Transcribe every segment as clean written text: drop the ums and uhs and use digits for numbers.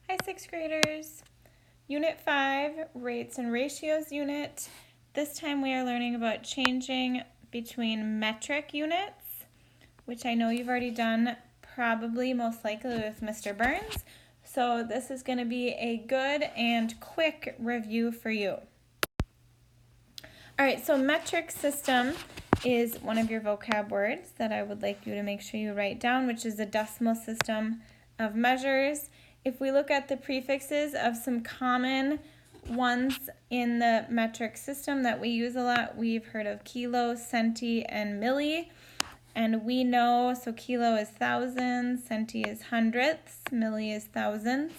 Hi, sixth graders. Unit 5, Rates and Ratios unit. This time we are learning about changing between metric units, which I know you've already done probably most likely with Mr. Burns. So this is going to be a good and quick review for you. All right, so metric system is one of your vocab words that I would like you to make sure you write down, which is a decimal system of measures. If we look at the prefixes of some common ones in the metric system that we use a lot, we've heard of kilo, centi, and milli. And we know, so kilo is thousands, centi is hundredths, milli is thousands.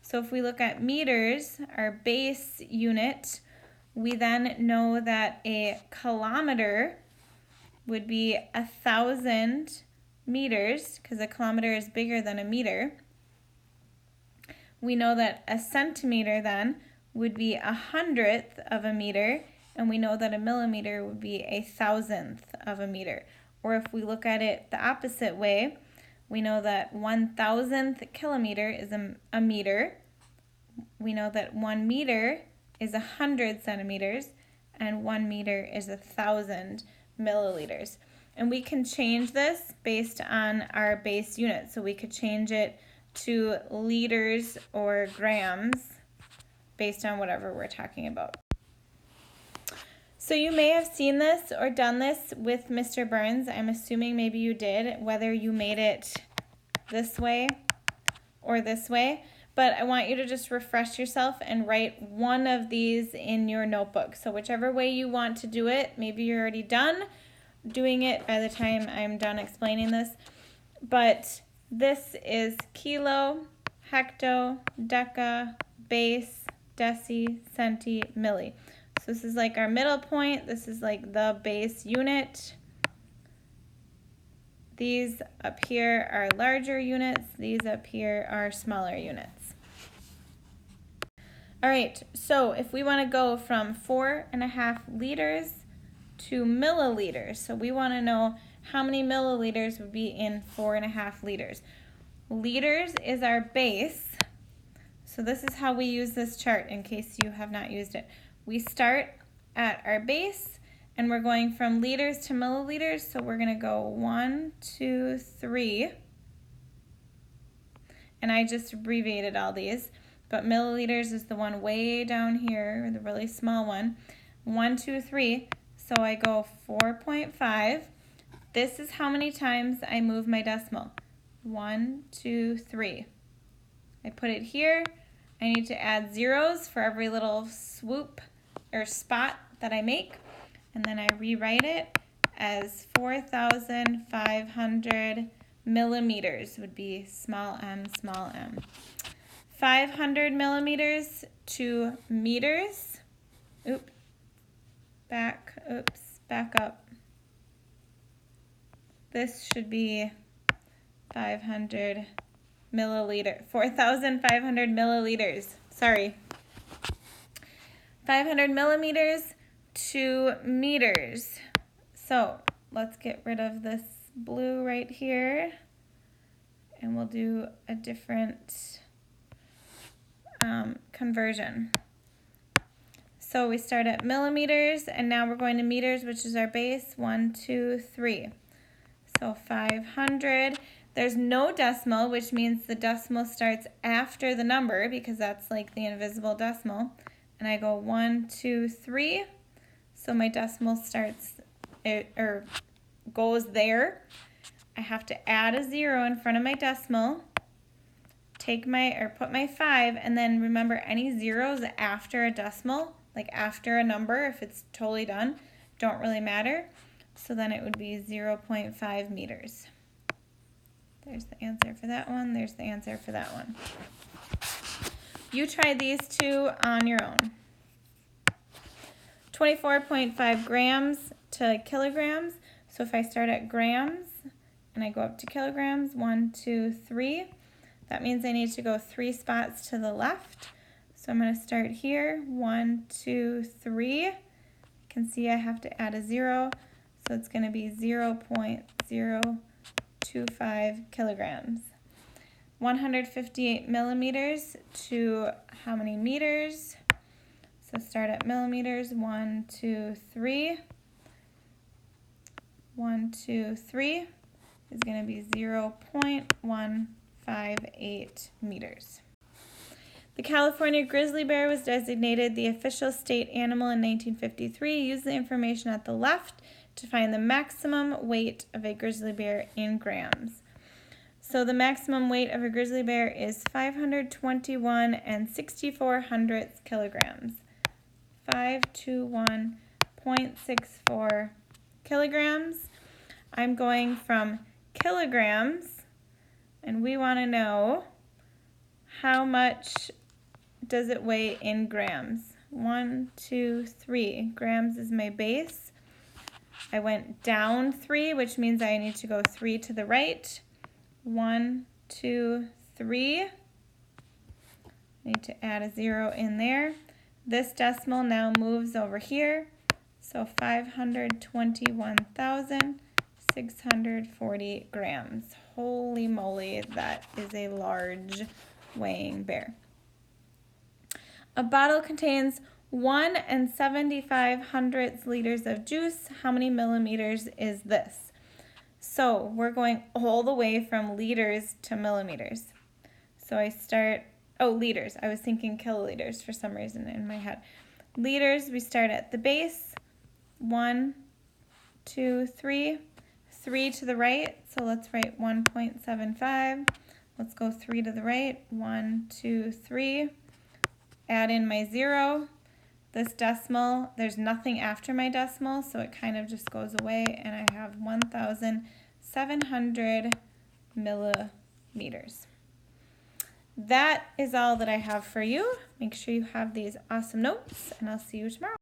So if we look at meters, our base unit, we then know that a kilometer would be 1,000 meters, because a kilometer is bigger than a meter. We know that a centimeter then would be 100th of a meter, and we know that a millimeter would be 1,000th of a meter. Or if we look at it the opposite way, we know that 1,000th kilometer is a meter. We know that 1 meter is 100 centimeters, and 1 meter is 1,000 milliliters. And we can change this based on our base unit. So we could change it to liters or grams based on whatever we're talking about. So you may have seen this or done this with Mr. Burns. I'm assuming maybe you did, whether you made it this way or this way. But I want you to just refresh yourself and write one of these in your notebook. So whichever way you want to do it, maybe you're already done doing it by the time I'm done explaining this. But this is kilo, hecto, deca, base, deci, centi, milli. So this is like our middle point. This is like the base unit. These up here are larger units. These up here are smaller units. All right, so if we want to go from 4.5 liters to milliliters, so we want to know how many milliliters would be in 4.5 liters. Liters is our base. So this is how we use this chart in case you have not used it. We start at our base and we're going from liters to milliliters. So we're going to go 1, 2, 3. And I just abbreviated all these. But milliliters is the one way down here, the really small one. 1, 2, 3. So I go 4.5. This is how many times I move my decimal. 1, 2, 3. I put it here. I need to add zeros for every little swoop or spot that I make. And then I rewrite it as 4,500 millimeters would be small m, small m. 500 millimeters to meters. Back up. This should be 500 milliliter, 4,500 milliliters. Sorry. 500 millimeters to meters. So let's get rid of this blue right here, and we'll do a different conversion. So we start at millimeters, and now we're going to meters, which is our base. 1, 2, 3. So 500. There's no decimal, which means the decimal starts after the number because that's like the invisible decimal. And I go 1, 2, 3. So my decimal starts or goes there. I have to add a 0 in front of my decimal. Put my 5, and then remember any zeros after a decimal, like after a number, if it's totally done, don't really matter. So then it would be 0.5 meters. There's the answer for that one. There's the answer for that one. You try these two on your own. 24.5 grams to kilograms. So if I start at grams and I go up to kilograms, 1, 2, 3, that means I need to go 3 spots to the left. So I'm going to start here, 1, 2, 3. You can see I have to add a 0. So it's going to be 0.025 kilograms. 158 millimeters to how many meters? So start at millimeters, 1, 2, 3. 1, 2, 3 is going to be 0.158 meters. The California grizzly bear was designated the official state animal in 1953. Use the information at the left to find the maximum weight of a grizzly bear in grams. So the maximum weight of a grizzly bear is 521 and 64 kilograms. 521.64 kilograms. I'm going from kilograms, and we want to know how much does it weigh in grams. 1, 2, 3. Grams is my base. I went down 3, which means I need to go 3 to the right. 1, 2, 3. I need to add a 0 in there. This decimal now moves over here. So 521,640 grams. Holy moly, that is a large weighing bear. A bottle contains 1 75 liters of juice. How many milliliters is this? So we're going all the way from liters to millimeters. So I start, liters. I was thinking kiloliters for some reason in my head. Liters, we start at the base. 1, 2, 3. 3 to the right, so let's write 1.75. Let's go 3 to the right. 1, 2, 3. Add in my 0. This decimal, there's nothing after my decimal, so it kind of just goes away, and I have 1,700 millimeters. That is all that I have for you. Make sure you have these awesome notes, and I'll see you tomorrow.